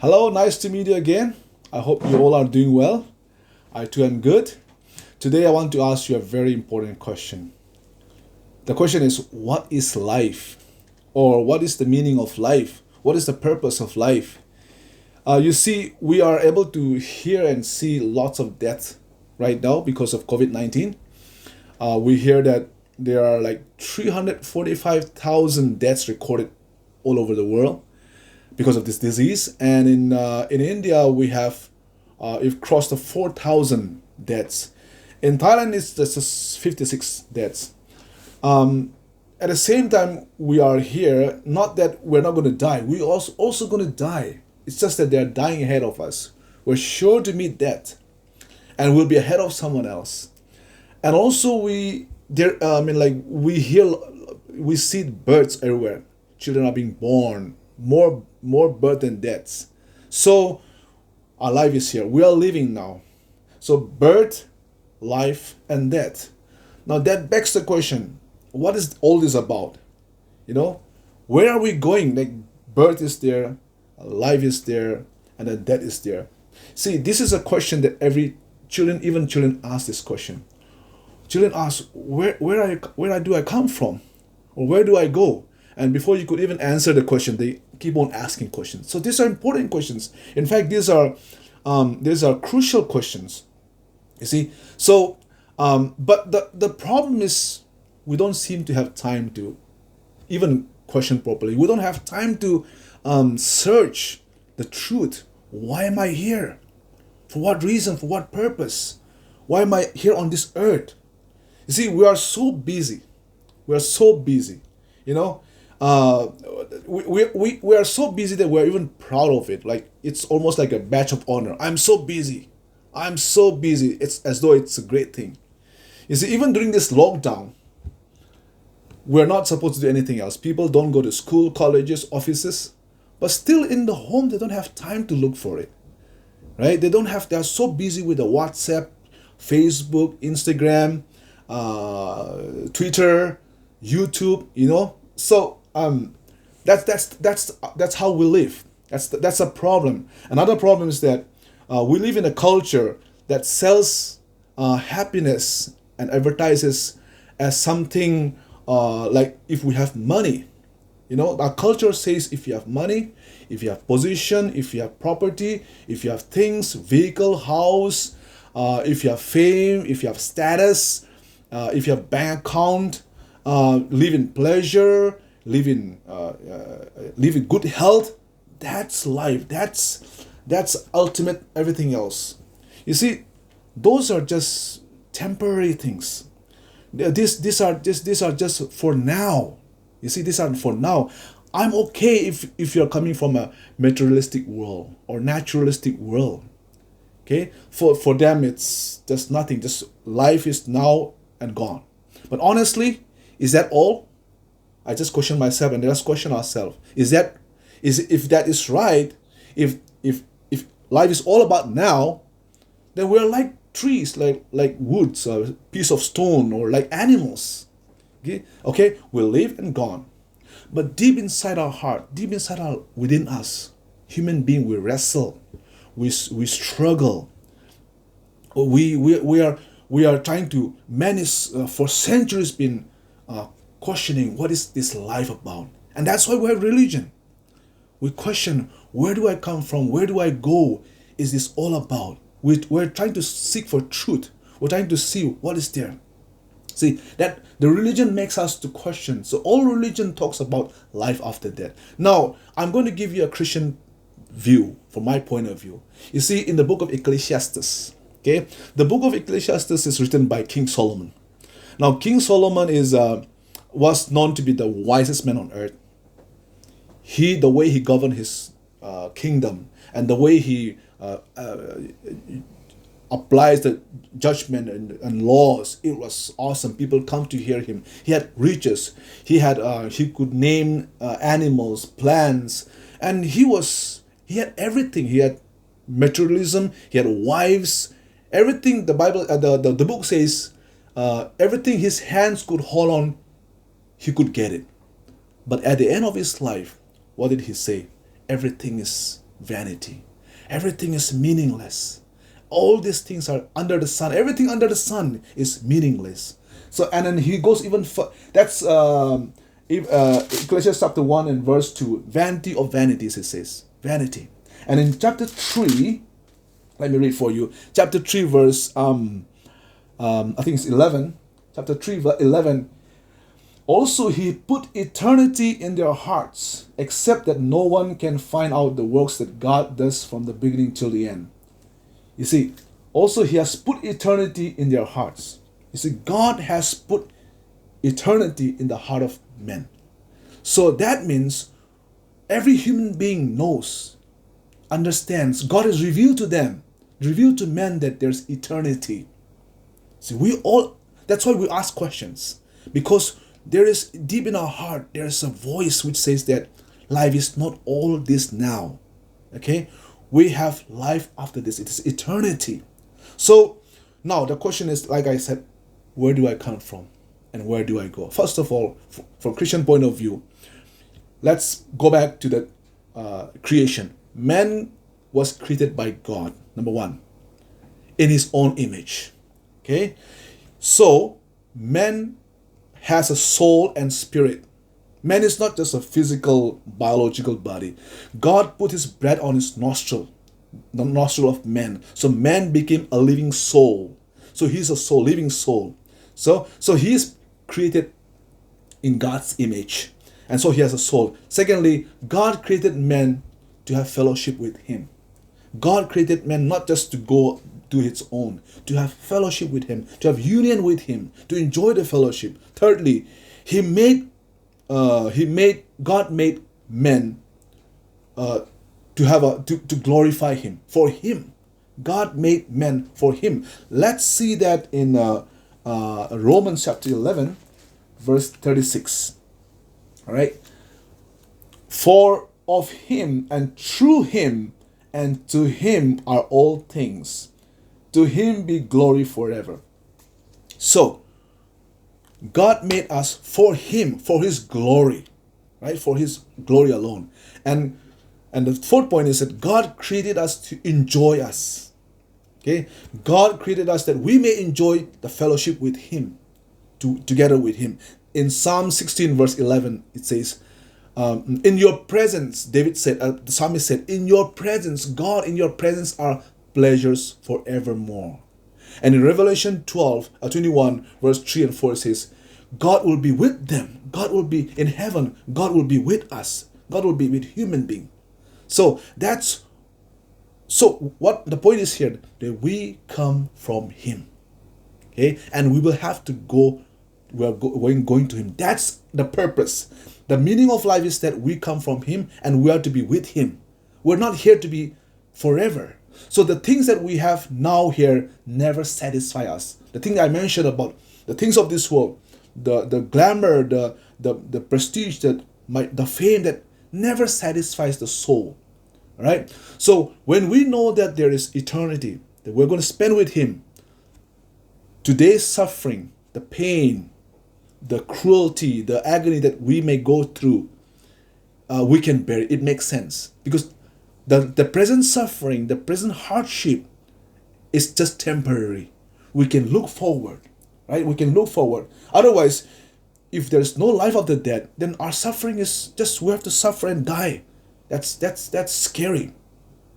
Hello, nice to meet you again. I hope you all are doing well. I too am good. Today I want to ask you a very important question. The question is, what is life? Or what is the meaning of life? What is the purpose of life? You see, we are able to hear and see lots of death right now because of COVID-19. We hear that there are like 345,000 deaths recorded all over the world because of this disease. And in India, we've crossed the 4,000 deaths. In Thailand, it's just 56 deaths. At the same time, we are here, not that we're not going to die. We also going to die. It's just that they're dying ahead of us. We're sure to meet death, and we'll be ahead of someone else. And also, we see births everywhere. Children are being born, more birth than deaths. So our life is here. We are living now. So birth, life, and death. Now that begs the question: what is all this about? Where are we going? Like, birth is there, life is there, and then death is there. See, this is a question that even children ask this question. Children ask, where do I come from? Or where do I go? And before you could even answer the question, they keep on asking questions. So these are important questions. In fact, these are crucial questions. You see, so but the problem is we don't seem to have time to even question properly. We don't have time to search the truth. Why am I here? For what reason? For what purpose? Why am I here on this earth? You see, we are so busy. We are so busy. We are so busy that we're even proud of it. Like, it's almost like a badge of honor. I'm so busy. I'm so busy. It's as though it's a great thing. You see, even during this lockdown, we're not supposed to do anything else. People don't go to school, colleges, offices, but still in the home, they don't have time to look for it. Right? They're so busy with the WhatsApp, Facebook, Instagram, Twitter, YouTube, So that's how we live. That's a problem. Another problem is that we live in a culture that sells happiness and advertises as something like if we have money. Our culture says if you have money, if you have position, if you have property, if you have things, vehicle, house, if you have fame, if you have status, if you have bank account, live in pleasure, live in good health, that's life. That's ultimate everything else. You see, those are just temporary things. These are just for now. You see, these are for now. I'm okay if you're coming from a materialistic world or naturalistic world. Okay? For them, it's just nothing. Just life is now and gone. But honestly, is that all? I just question myself, and let's question ourselves. If that is right, if life is all about now, then we're like trees, like woods, or a piece of stone, or like animals. Okay, we live and gone. But deep inside our heart, within us, human being, we wrestle, we struggle. We are trying to manage, for centuries been questioning what is this life about. And that's why we have religion. We question, where do I come from? Where do I go? Is this all about? We're trying to seek for truth. We're trying to see what is there. See, that the religion makes us to question. So all religion talks about life after death. Now, I'm going to give you a Christian view from my point of view. You see, in the book of Ecclesiastis, okay, the book of Ecclesiastis is written by King Solomon. Now, King Solomon was known to be the wisest man on earth. The way he governed his kingdom, and the way he applies the judgment and laws, it was awesome. People come to hear him. He had riches. He could name animals, plants, and he had everything. He had materialism. He had wives. Everything the Bible, the book says, everything his hands could hold on, he could get it. But at the end of his life, what did he say? Everything is vanity. Everything is meaningless. All these things are under the sun. Everything under the sun is meaningless. So, and then he goes even that's Ecclesiastes chapter 1 and verse 2. Vanity of vanities, it says. Vanity. And in chapter 3, let me read for you. Chapter 3 verse, I think it's 11. Chapter 3 verse 11. Also he put eternity in their hearts, except that no one can find out the works that God does from the beginning till the end. You see, also he has put eternity in their hearts. You see, God has put eternity in the heart of men. So that means every human being knows, understands, God has revealed to them, revealed to men that there's eternity. See, that's why we ask questions. Because there is deep in our heart, there is a voice which says that life is not all this now. Okay? We have life after this. It is eternity. So now the question is, like I said, where do I come from and where do I go? First of all, from Christian point of view, let's go back to the creation. Man was created by God, number one, in his own image. Okay? So man has a soul and spirit. Man is not just a physical, biological body. God put his breath on his nostril, the nostril of man. So man became a living soul. So he's a soul, living soul. So he is created in God's image. And so he has a soul. Secondly, God created man to have fellowship with him. God created man not just to go do its own, to have fellowship with him, to have union with him, to enjoy the fellowship. Thirdly, God made men to glorify him, for him. God made men for him. Let's see that in Romans chapter 11, verse 36. All right. For of him and through him and to him are all things. To him be glory forever. So, God made us for him, for his glory, right? For his glory alone. And the fourth point is that God created us to enjoy us. Okay? God created us that we may enjoy the fellowship with him, together with him. In Psalm 16 verse 11, it says, in your presence, David said, the psalmist said, in your presence, God, in your presence are pleasures forevermore. And in Revelation 21 verse 3 and 4 it says, God will be with them. God will be in heaven. God will be with us. God will be with human beings. So what the point is here, that we come from him. Okay? And we will have to go, we're going to him. That's the purpose. The meaning of life is that we come from him and we are to be with him. We're not here to be forever. So the things that we have now here never satisfy us. The thing I mentioned about the things of this world, the glamour, the prestige, the fame that never satisfies the soul. Right? So when we know that there is eternity, that we're going to spend with him, today's suffering, the pain, the cruelty, the agony that we may go through, we can bear it. It makes sense. Because the present suffering, the present hardship is just temporary. We can look forward, right? We can look forward. Otherwise, if there's no life after death, then our suffering is just, we have to suffer and die. That's scary.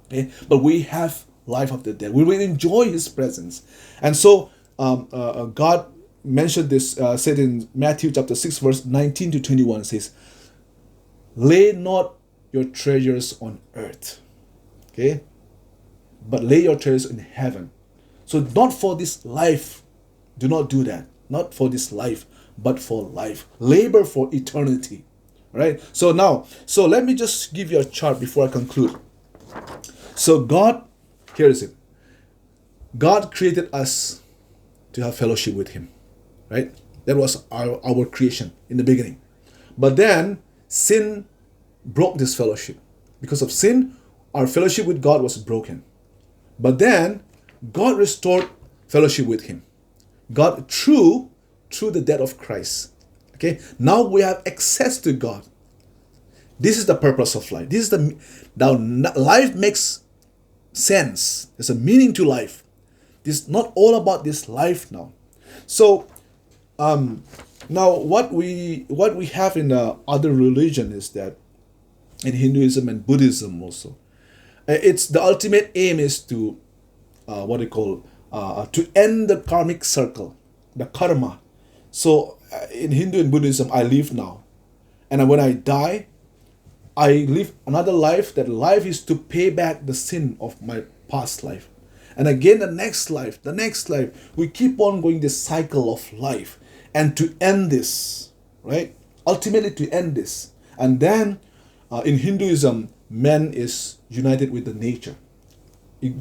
Okay? But we have life after death. We will enjoy his presence. And so God mentioned this, said in Matthew chapter 6 verse 19 to 21, says, lay not your treasures on earth, okay, but lay your treasures in heaven. So not for this life, do not do that. Not for this life, but for life. Labor for eternity, right? So let me just give you a chart before I conclude. So here is it. God created us to have fellowship with him, right? That was our creation in the beginning. But then sin broke this fellowship. Because of sin, our fellowship with God was broken. But then God restored fellowship with him. God through the death of Christ. Okay? Now we have access to God. This is the purpose of life. This is the now life makes sense. There's a meaning to life. This is not all about this life now. So now what we have in other religion is that in Hinduism and Buddhism also, it's the ultimate aim is to what they call to end the karmic circle, the karma. So in Hindu and Buddhism, I live now, and when I die, I live another life. That life is to pay back the sin of my past life. And again, the next life. We keep on going this cycle of life. And to end this, right? Ultimately to end this. And then in Hinduism, man is united with the nature. It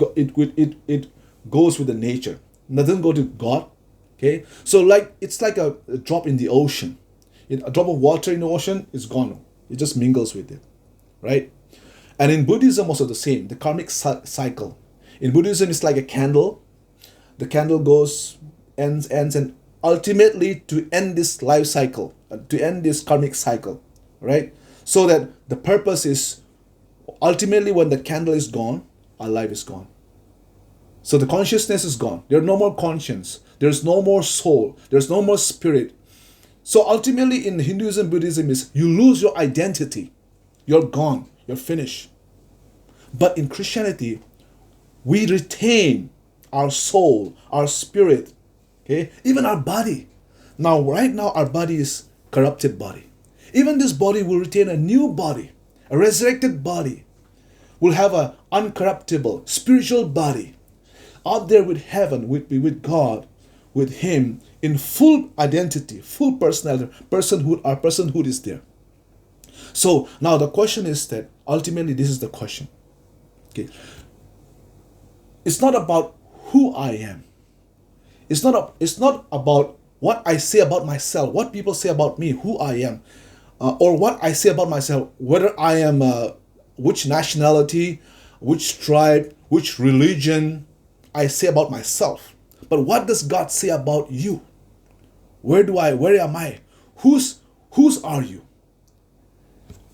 goes with the nature. It doesn't go to God. Okay? So it's like a drop in the ocean. A drop of water in the ocean is gone. It just mingles with it, right? And in Buddhism also the same, the karmic cycle. In Buddhism, it's like a candle. The candle ends, and ultimately to end this life cycle, to end this karmic cycle, right? So that the purpose is ultimately when the candle is gone, our life is gone. So the consciousness is gone. There's no more conscience. There's no more soul. There's no more spirit. So ultimately in Hinduism, Buddhism is you lose your identity. You're gone. You're finished. But in Christianity, we retain our soul, our spirit, okay, even our body. Now, right now, our body is corrupted body. Even this body will retain a new body, a resurrected body. We'll have an uncorruptible spiritual body out there with heaven, with God, with Him in full identity, full personality, personhood. Our personhood is there. So now the question is that ultimately this is the question. Okay. It's not about who I am. It's not about what I say about myself, what people say about me, who I am, or what I say about myself, whether I am which nationality, which tribe, which religion I say about myself. But what does God say about you? Where am I? Whose are you?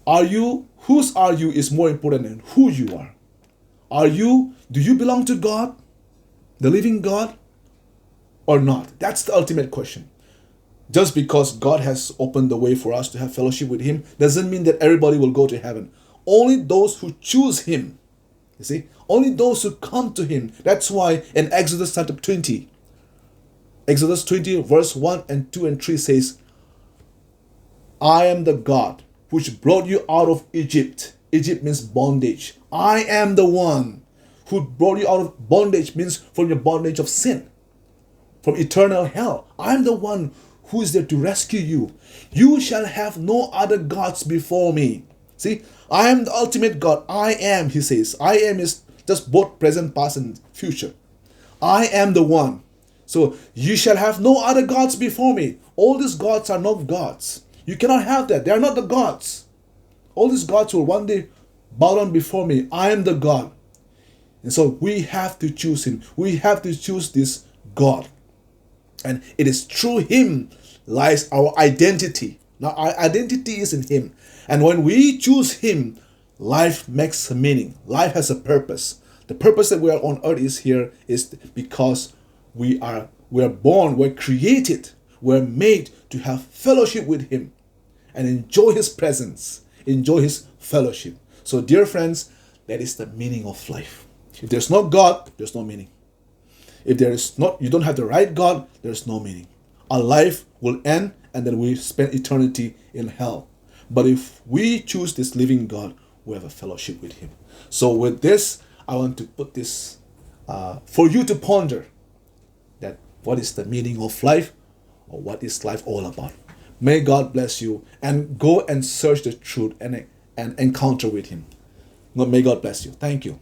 Whose are you is more important than who you are. Do you belong to God, the living God, or not? That's the ultimate question. Just because God has opened the way for us to have fellowship with Him doesn't mean that everybody will go to heaven. Only those who choose Him, you see, only those who come to Him. That's why in Exodus chapter 20, Exodus 20 verse 1 and 2 and 3 says, I am the God which brought you out of Egypt. Egypt means bondage. I am the one who brought you out of bondage, means from your bondage of sin, from eternal hell. I am the one who is there to rescue you. You shall have no other gods before me. See, I am the ultimate God. I am, He says. I am is just both present, past, and future. I am the one. So you shall have no other gods before me. All these gods are not gods. You cannot have that. They are not the gods. All these gods will one day bow down before me. I am the God. And so we have to choose Him. We have to choose this God. And it is through Him lies our identity. Now our identity is in Him. And when we choose Him, life makes a meaning. Life has a purpose. The purpose that we are on earth is because we are born, we're created, we're made to have fellowship with Him and enjoy His presence, enjoy His fellowship. So dear friends, that is the meaning of life. If there's no God, there's no meaning. If you don't have the right God, there's no meaning. Our life will end and then we spend eternity in hell. But if we choose this living God, we have a fellowship with Him. So with this, I want to put this for you to ponder, that what is the meaning of life, or what is life all about. May God bless you, and go and search the truth and encounter with Him. May God bless you. Thank you.